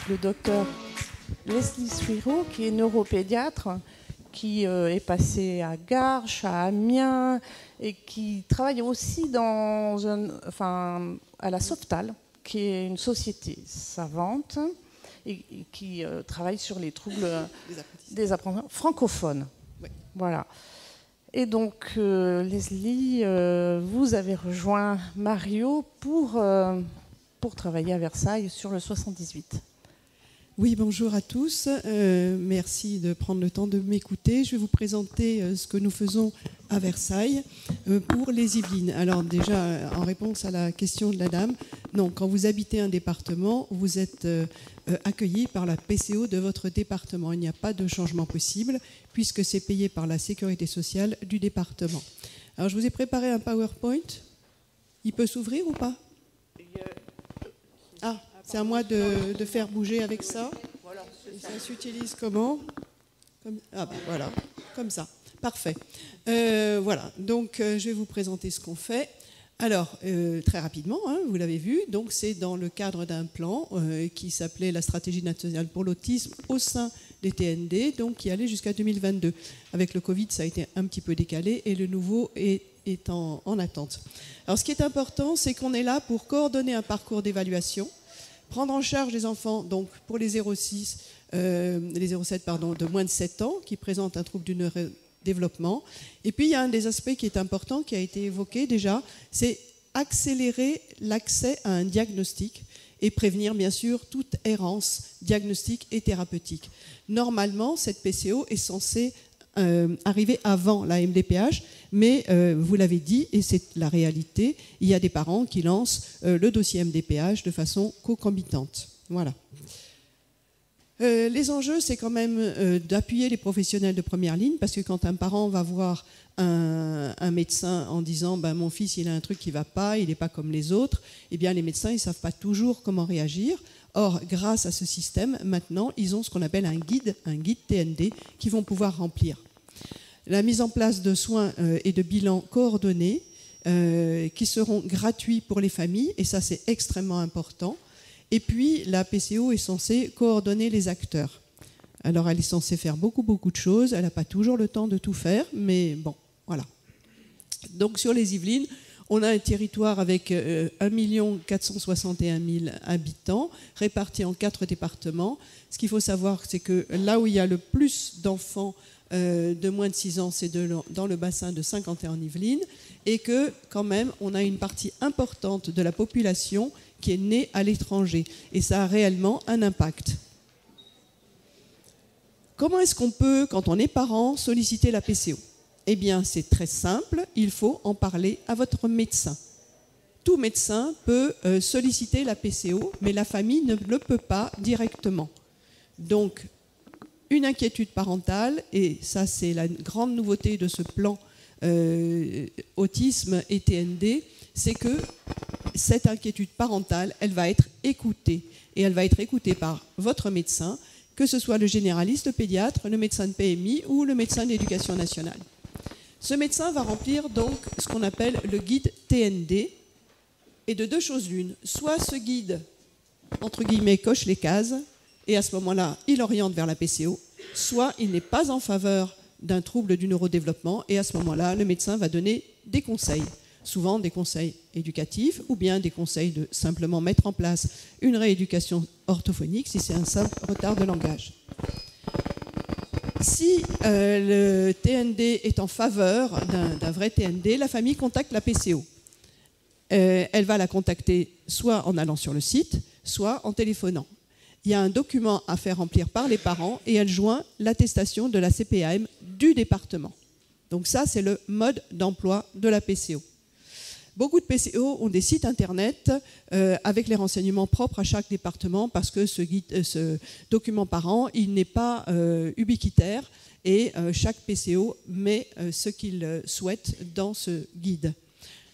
le docteur Leslie Suiro, qui est neuropédiatre, qui est passé à Garches, à Amiens, et qui travaille aussi à la Softal, qui est une société savante, et qui travaille sur les troubles des apprentissages francophones. Oui. Voilà. Et donc, Leslie, vous avez rejoint Mario pour travailler à Versailles sur le 78. Oui, bonjour à tous. Merci de prendre le temps de m'écouter. Je vais vous présenter ce que nous faisons à Versailles pour les Yvelines. Alors déjà, en réponse à la question de la dame, non, quand vous habitez un département, vous êtes accueilli par la PCO de votre département. Il n'y a pas de changement possible puisque c'est payé par la sécurité sociale du département. Alors je vous ai préparé un PowerPoint. Il peut s'ouvrir ou pas ? Ah, c'est à moi de faire bouger avec ça. Et ça s'utilise comment ? Ah ben voilà, comme ça. Parfait. Voilà, donc je vais vous présenter ce qu'on fait. Alors, très rapidement, vous l'avez vu, donc c'est dans le cadre d'un plan qui s'appelait la stratégie nationale pour l'autisme au sein des TND, donc qui allait jusqu'à 2022. Avec le Covid, ça a été un petit peu décalé et le nouveau est en attente. Alors, ce qui est important, c'est qu'on est là pour coordonner un parcours d'évaluation, prendre en charge les enfants, donc pour les 0,7 de moins de 7 ans, qui présentent un trouble du neurodéveloppement. Et puis, il y a un des aspects qui est important, qui a été évoqué déjà, c'est accélérer l'accès à un diagnostic et prévenir, bien sûr, toute errance diagnostique et thérapeutique. Normalement, cette PCO est censée arriver avant la MDPH, mais vous l'avez dit, et c'est la réalité, il y a des parents qui lancent le dossier MDPH de façon concomitante. Voilà. Les enjeux, c'est quand même d'appuyer les professionnels de première ligne, parce que quand un parent va voir un médecin en disant mon fils il a un truc qui ne va pas, il n'est pas comme les autres, eh bien les médecins ne savent pas toujours comment réagir. Or, grâce à ce système, maintenant, ils ont ce qu'on appelle un guide TND, qu'ils vont pouvoir remplir. La mise en place de soins et de bilans coordonnés qui seront gratuits pour les familles, et ça c'est extrêmement important. Et puis, la PCO est censée coordonner les acteurs. Alors, elle est censée faire beaucoup de choses. Elle n'a pas toujours le temps de tout faire, mais bon, voilà. Donc, sur les Yvelines, on a un territoire avec 1 461 000 habitants, répartis en 4 départements. Ce qu'il faut savoir, c'est que là où il y a le plus d'enfants de moins de 6 ans, c'est dans le bassin de Saint-Quentin en Yvelines, et que, quand même, on a une partie importante de la population qui est née à l'étranger. Et ça a réellement un impact. Comment est-ce qu'on peut, quand on est parent, solliciter la PCO ? Eh bien, c'est très simple, il faut en parler à votre médecin. Tout médecin peut solliciter la PCO, mais la famille ne le peut pas directement. Donc, une inquiétude parentale, et ça c'est la grande nouveauté de ce plan autisme et TND, c'est que cette inquiétude parentale, elle va être écoutée. Et elle va être écoutée par votre médecin, que ce soit le généraliste, le pédiatre, le médecin de PMI ou le médecin de l'éducation nationale. Ce médecin va remplir donc ce qu'on appelle le guide TND. Et de deux choses l'une, soit ce guide, entre guillemets, coche les cases, et à ce moment-là, il oriente vers la PCO, soit il n'est pas en faveur d'un trouble du neurodéveloppement, et à ce moment-là, le médecin va donner des conseils. Souvent des conseils éducatifs ou bien des conseils de simplement mettre en place une rééducation orthophonique si c'est un simple retard de langage. Si le TND est en faveur d'un vrai TND, la famille contacte la PCO. Elle va la contacter soit en allant sur le site, soit en téléphonant. Il y a un document à faire remplir par les parents et elle joint l'attestation de la CPAM du département. Donc ça, c'est le mode d'emploi de la PCO. Beaucoup de PCO ont des sites internet avec les renseignements propres à chaque département parce que ce document parent, il n'est pas ubiquitaire et chaque PCO met ce qu'il souhaite dans ce guide.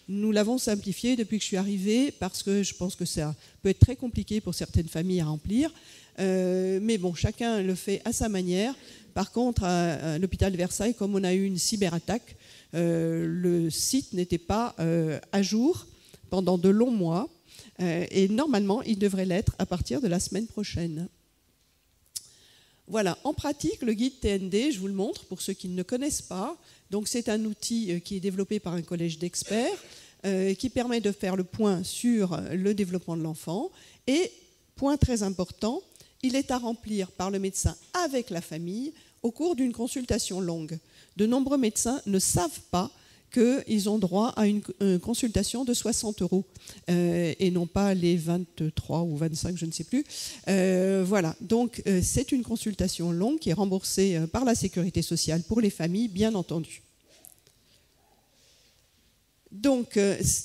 Nous l'avons simplifié depuis que je suis arrivée parce que je pense que ça peut être très compliqué pour certaines familles à remplir. Mais bon, chacun le fait à sa manière. Par contre, à l'hôpital de Versailles, comme on a eu une cyberattaque, le site n'était pas à jour pendant de longs mois et normalement il devrait l'être à partir de la semaine prochaine. Voilà, en pratique, le guide TND, je vous le montre pour ceux qui ne le connaissent pas. Donc, c'est un outil qui est développé par un collège d'experts qui permet de faire le point sur le développement de l'enfant. Et, point très important, il est à remplir par le médecin avec la famille au cours d'une consultation longue. De nombreux médecins ne savent pas qu'ils ont droit à une consultation de 60 € et non pas les 23 ou 25, je ne sais plus. Voilà, donc c'est une consultation longue qui est remboursée par la Sécurité sociale pour les familles, bien entendu. Donc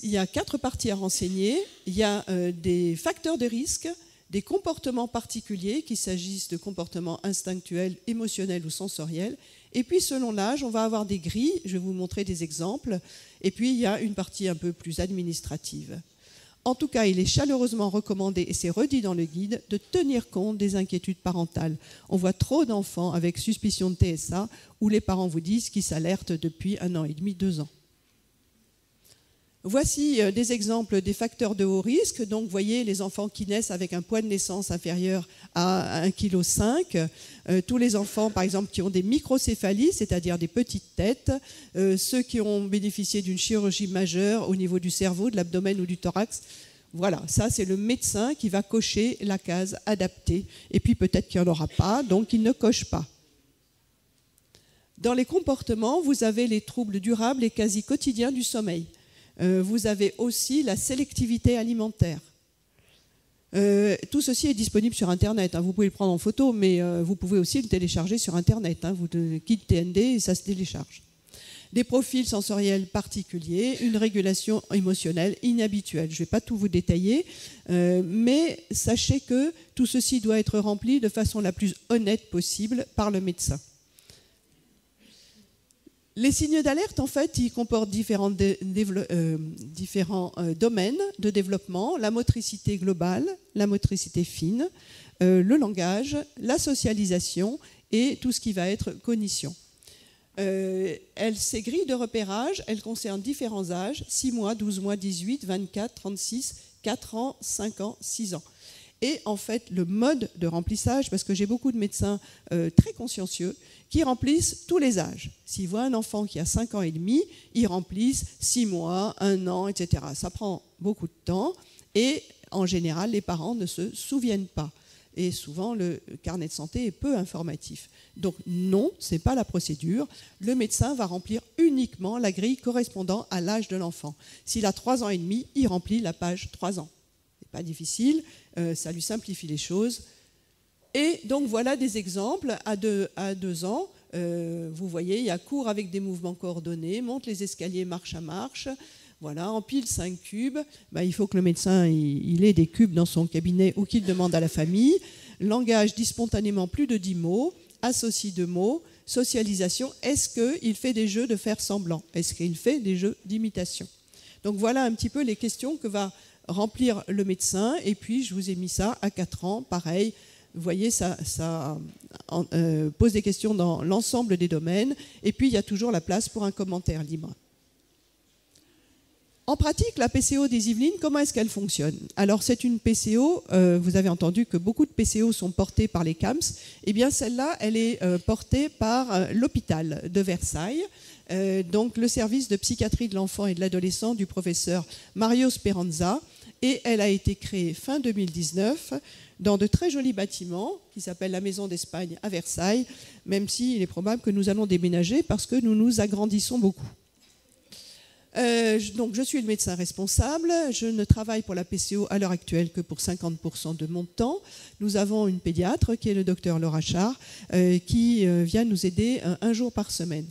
il y a 4 parties à renseigner. Il y a des facteurs de risque, des comportements particuliers, qu'il s'agisse de comportements instinctuels, émotionnels ou sensoriels. Et puis, selon l'âge, on va avoir des grilles, je vais vous montrer des exemples. Et puis, il y a une partie un peu plus administrative. En tout cas, il est chaleureusement recommandé, et c'est redit dans le guide, de tenir compte des inquiétudes parentales. On voit trop d'enfants avec suspicion de TSA où les parents vous disent qu'ils s'alertent depuis 1 an et demi, 2 ans. Voici des exemples des facteurs de haut risque. Donc, vous voyez, les enfants qui naissent avec un poids de naissance inférieur à 1,5 kg. Tous les enfants, par exemple, qui ont des microcéphalies, c'est-à-dire des petites têtes. Ceux qui ont bénéficié d'une chirurgie majeure au niveau du cerveau, de l'abdomen ou du thorax. Voilà, ça, c'est le médecin qui va cocher la case adaptée. Et puis, peut-être qu'il n'y en aura pas, donc il ne coche pas. Dans les comportements, vous avez les troubles durables et quasi quotidiens du sommeil. Vous avez aussi la sélectivité alimentaire. Tout ceci est disponible sur Internet. Vous pouvez le prendre en photo, mais vous pouvez aussi le télécharger sur Internet. Vous guide TND et ça se télécharge. Des profils sensoriels particuliers, une régulation émotionnelle inhabituelle. Je ne vais pas tout vous détailler, mais sachez que tout ceci doit être rempli de façon la plus honnête possible par le médecin. Les signes d'alerte, en fait, ils comportent différents domaines de développement, la motricité globale, la motricité fine, le langage, la socialisation et tout ce qui va être cognition. Ces grilles de repérage, elles concernent différents âges, 6 mois, 12 mois, 18, 24, 36, 4 ans, 5 ans, 6 ans. Et en fait, le mode de remplissage, parce que j'ai beaucoup de médecins très consciencieux qui remplissent tous les âges. S'ils voient un enfant qui a 5 ans et demi, ils remplissent 6 mois, 1 an, etc. Ça prend beaucoup de temps et en général, les parents ne se souviennent pas. Et souvent, le carnet de santé est peu informatif. Donc non, ce n'est pas la procédure. Le médecin va remplir uniquement la grille correspondant à l'âge de l'enfant. S'il a 3 ans et demi, il remplit la page 3 ans. Ce n'est pas difficile, ça lui simplifie les choses. Et donc voilà des exemples à 2 ans. Vous voyez, il y a cours avec des mouvements coordonnés, monte les escaliers marche à marche. Voilà, empile 5 cubes. Il faut que le médecin il ait des cubes dans son cabinet ou qu'il demande à la famille. Langage dit spontanément plus de 10 mots. Associe 2 mots. Socialisation, est-ce qu'il fait des jeux de faire semblant? Est-ce qu'il fait des jeux d'imitation? Donc voilà un petit peu les questions que va remplir le médecin. Et puis je vous ai mis ça à 4 ans, pareil. Vous voyez, ça pose des questions dans l'ensemble des domaines. Et puis, il y a toujours la place pour un commentaire libre. En pratique, la PCO des Yvelines, comment est-ce qu'elle fonctionne? Alors, c'est une PCO, vous avez entendu que beaucoup de PCO sont portées par les CAMS. Eh bien, celle-là, elle est portée par l'hôpital de Versailles, donc le service de psychiatrie de l'enfant et de l'adolescent du professeur Mario Speranza. Et elle a été créée fin 2019 dans de très jolis bâtiments qui s'appellent la Maison d'Espagne à Versailles, même s'il est probable que nous allons déménager parce que nous nous agrandissons beaucoup. Donc je suis le médecin responsable, je ne travaille pour la PCO à l'heure actuelle que pour 50% de mon temps. Nous avons une pédiatre qui est le docteur Laura Char qui vient nous aider 1 jour par semaine.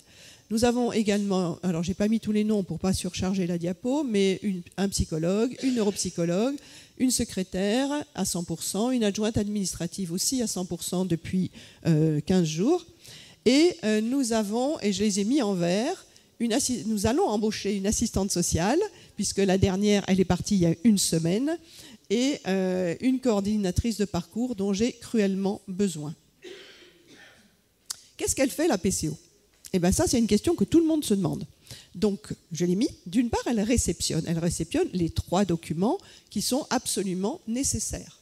Nous avons également, alors je n'ai pas mis tous les noms pour ne pas surcharger la diapo, mais un psychologue, une neuropsychologue, une secrétaire à 100%, une adjointe administrative aussi à 100% depuis 15 jours. Et nous avons, et je les ai mis en vert, nous allons embaucher une assistante sociale, puisque la dernière, elle est partie il y a 1 semaine, et une coordinatrice de parcours dont j'ai cruellement besoin. Qu'est-ce qu'elle fait, la PCO? Eh bien ça, c'est une question que tout le monde se demande. Donc, je l'ai mis. D'une part, elle réceptionne les 3 documents qui sont absolument nécessaires.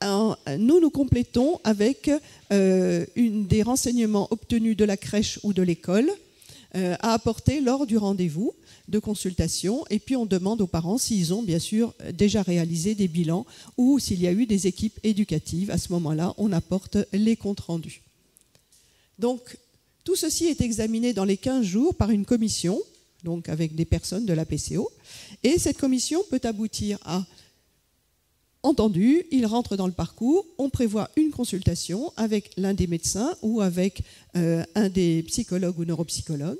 nous complétons avec des renseignements obtenus de la crèche ou de l'école à apporter lors du rendez-vous de consultation. Et puis on demande aux parents s'ils ont bien sûr déjà réalisé des bilans ou s'il y a eu des équipes éducatives. À ce moment-là, on apporte les comptes rendus. Donc tout ceci est examiné dans les 15 jours par une commission, donc avec des personnes de la PCO. Et cette commission peut aboutir à entendu, il rentre dans le parcours, on prévoit une consultation avec l'un des médecins ou avec un des psychologues ou neuropsychologues.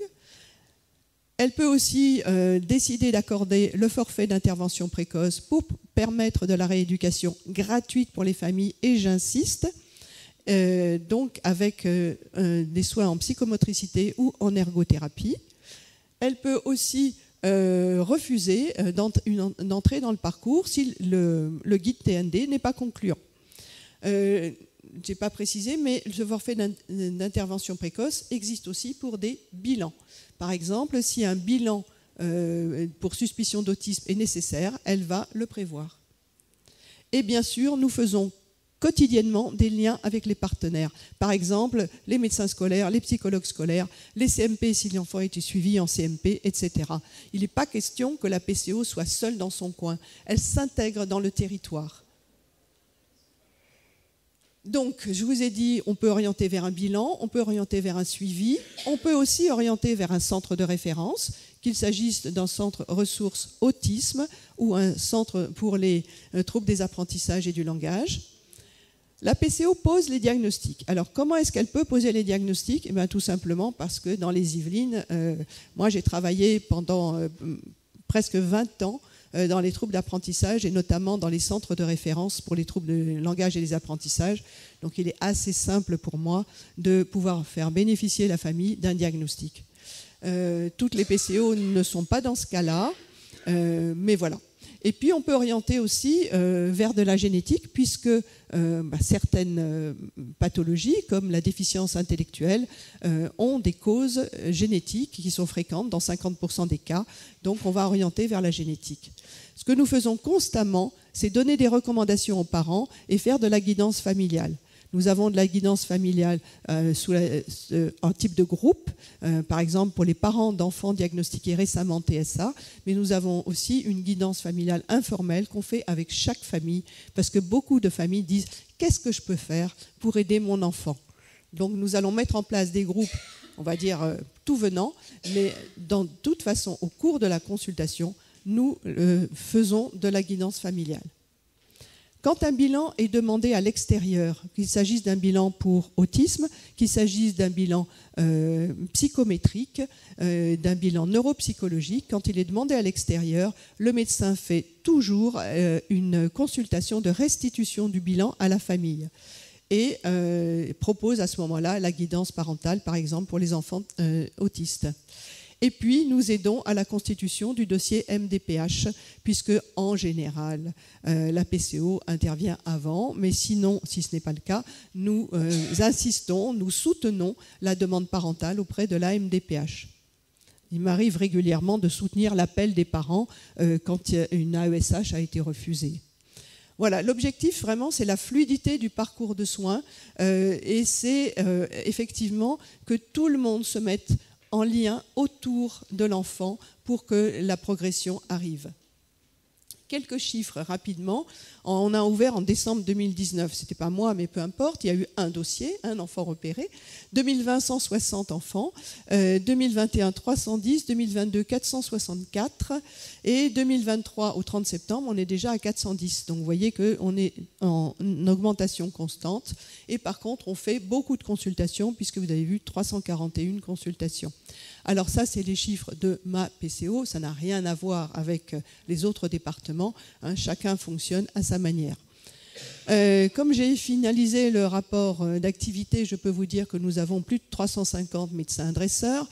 Elle peut aussi décider d'accorder le forfait d'intervention précoce pour permettre de la rééducation gratuite pour les familles, et j'insiste, donc avec des soins en psychomotricité ou en ergothérapie. Elle peut aussi refuser une entrée dans le parcours si le guide TND n'est pas concluant. Je n'ai pas précisé, mais ce forfait d'intervention précoce existe aussi pour des bilans. Par exemple, si un bilan pour suspicion d'autisme est nécessaire, elle va le prévoir. Et bien sûr, nous faisons quotidiennement des liens avec les partenaires. Par exemple, les médecins scolaires, les psychologues scolaires, les CMP si l'enfant a été suivi en CMP, etc. Il n'est pas question que la PCO soit seule dans son coin. Elle s'intègre dans le territoire. Donc, je vous ai dit, on peut orienter vers un bilan, on peut orienter vers un suivi, on peut aussi orienter vers un centre de référence, qu'il s'agisse d'un centre ressources autisme ou un centre pour les troubles des apprentissages et du langage. La PCO pose les diagnostics. Alors, comment est-ce qu'elle peut poser les diagnostics? Eh bien, tout simplement parce que dans les Yvelines, moi j'ai travaillé pendant presque 20 ans dans les troubles d'apprentissage et notamment dans les centres de référence pour les troubles de langage et des apprentissages. Donc, il est assez simple pour moi de pouvoir faire bénéficier la famille d'un diagnostic. Toutes les PCO ne sont pas dans ce cas-là, mais voilà. Et puis, on peut orienter aussi vers de la génétique, puisque certaines pathologies, comme la déficience intellectuelle, ont des causes génétiques qui sont fréquentes dans 50% des cas. Donc, on va orienter vers la génétique. Ce que nous faisons constamment, c'est donner des recommandations aux parents et faire de la guidance familiale. Nous avons de la guidance familiale en type de groupe, par exemple pour les parents d'enfants diagnostiqués récemment TSA, mais nous avons aussi une guidance familiale informelle qu'on fait avec chaque famille, parce que beaucoup de familles disent « qu'est-ce que je peux faire pour aider mon enfant ?» Donc nous allons mettre en place des groupes, on va dire tout venant, mais de toute façon, au cours de la consultation, nous faisons de la guidance familiale. Quand un bilan est demandé à l'extérieur, qu'il s'agisse d'un bilan pour autisme, qu'il s'agisse d'un bilan psychométrique, d'un bilan neuropsychologique, quand il est demandé à l'extérieur, le médecin fait toujours une consultation de restitution du bilan à la famille et propose à ce moment-là la guidance parentale, par exemple pour les enfants autistes. Et puis, nous aidons à la constitution du dossier MDPH, puisque, en général, la PCO intervient avant, mais sinon, si ce n'est pas le cas, nous insistons, nous soutenons la demande parentale auprès de la MDPH. Il m'arrive régulièrement de soutenir l'appel des parents quand une AESH a été refusée. Voilà, l'objectif vraiment, c'est la fluidité du parcours de soins et c'est effectivement que tout le monde se mette en lien autour de l'enfant pour que la progression arrive. Quelques chiffres rapidement. On a ouvert en décembre 2019, ce n'était pas moi, mais peu importe, il y a eu un dossier, un enfant repéré. 2020, 160 enfants. 2021, 310. 2022, 464. Et 2023, au 30 septembre, on est déjà à 410. Donc vous voyez qu'on est en augmentation constante. Et par contre, on fait beaucoup de consultations, puisque vous avez vu 341 consultations. Alors ça, c'est les chiffres de ma PCO, ça n'a rien à voir avec les autres départements, hein, chacun fonctionne à sa manière. Comme j'ai finalisé le rapport d'activité, je peux vous dire que nous avons plus de 350 médecins dresseurs.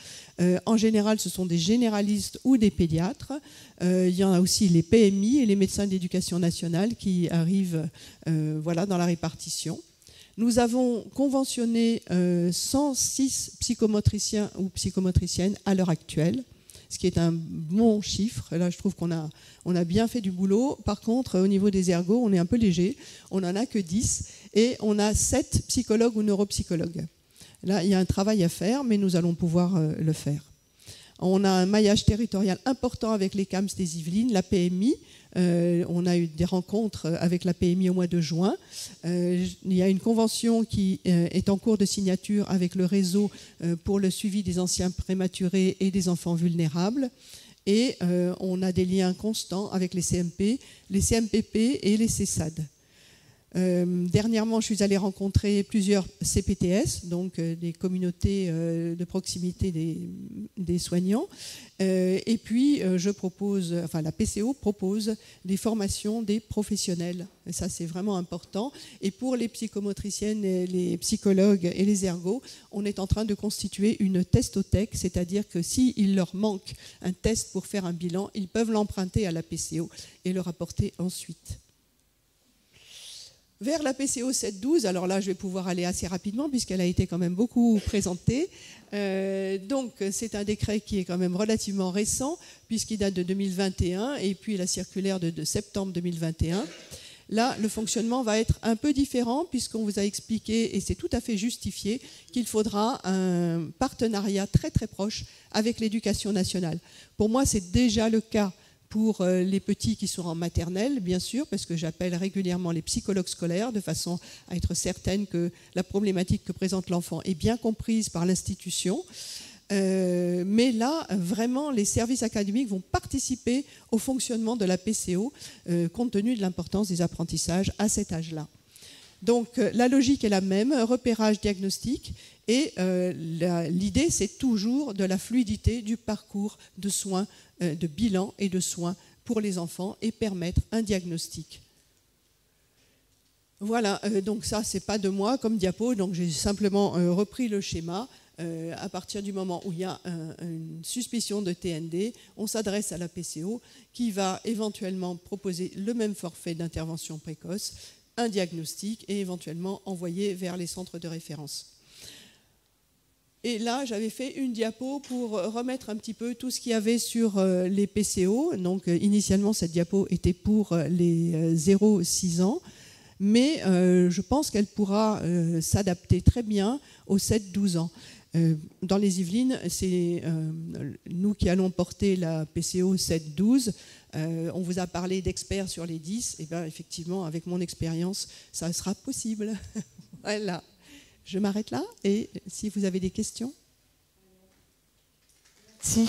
En général, ce sont des généralistes ou des pédiatres. Il y en a aussi les PMI et les médecins d'éducation nationale qui arrivent voilà, dans la répartition. Nous avons conventionné 106 psychomotriciens ou psychomotriciennes à l'heure actuelle. ce qui est un bon chiffre. Là, je trouve qu'on a bien fait du boulot. Par contre, au niveau des ergos, on est un peu léger. On n'en a que 10 et on a 7 psychologues ou neuropsychologues. Là, il y a un travail à faire, mais nous allons pouvoir le faire. On a un maillage territorial important avec les CAMS des Yvelines, la PMI. On a eu des rencontres avec la PMI au mois de juin. Il y a une convention qui est en cours de signature avec le réseau pour le suivi des anciens prématurés et des enfants vulnérables. Et on a des liens constants avec les CMP, les CMPP et les CESAD. Dernièrement, je suis allée rencontrer plusieurs CPTS, donc des communautés de proximité des soignants. Et puis, la PCO propose des formations des professionnels. Et ça, c'est vraiment important. Et pour les psychomotriciennes, les psychologues et les ergos, on est en train de constituer une testothèque, c'est-à-dire que s'il leur manque un test pour faire un bilan, ils peuvent l'emprunter à la PCO et le rapporter ensuite. Vers la PCO 712, alors là je vais pouvoir aller assez rapidement puisqu'elle a été quand même beaucoup présentée. Donc c'est un décret qui est quand même relativement récent puisqu'il date de 2021 et puis la circulaire de septembre 2021. Là, le fonctionnement va être un peu différent puisqu'on vous a expliqué, et c'est tout à fait justifié, qu'il faudra un partenariat très très proche avec l'éducation nationale. Pour moi, c'est déjà le cas pour les petits qui sont en maternelle, bien sûr, parce que j'appelle régulièrement les psychologues scolaires de façon à être certaine que la problématique que présente l'enfant est bien comprise par l'institution. Mais là, vraiment, les services académiques vont participer au fonctionnement de la PCO, compte tenu de l'importance des apprentissages à cet âge-là. Donc, la logique est la même, repérage, diagnostic, et l'idée, c'est toujours de la fluidité du parcours de soins, de bilan et de soins pour les enfants et permettre un diagnostic. Voilà, donc ça, c'est pas de moi comme diapo, donc j'ai simplement repris le schéma. À partir du moment où il y a une suspicion de TND, on s'adresse à la PCO qui va éventuellement proposer le même forfait d'intervention précoce, un diagnostic et éventuellement envoyer vers les centres de référence. Et là, j'avais fait une diapo pour remettre un petit peu tout ce qu'il y avait sur les PCO. Donc, initialement, cette diapo était pour les 0-6 ans, mais je pense qu'elle pourra s'adapter très bien aux 7-12 ans. Dans les Yvelines, c'est nous qui allons porter la PCO 7-12. On vous a parlé d'experts sur les 10. Et bien, effectivement, avec mon expérience, ça sera possible. Voilà. Je m'arrête là et si vous avez des questions. Si.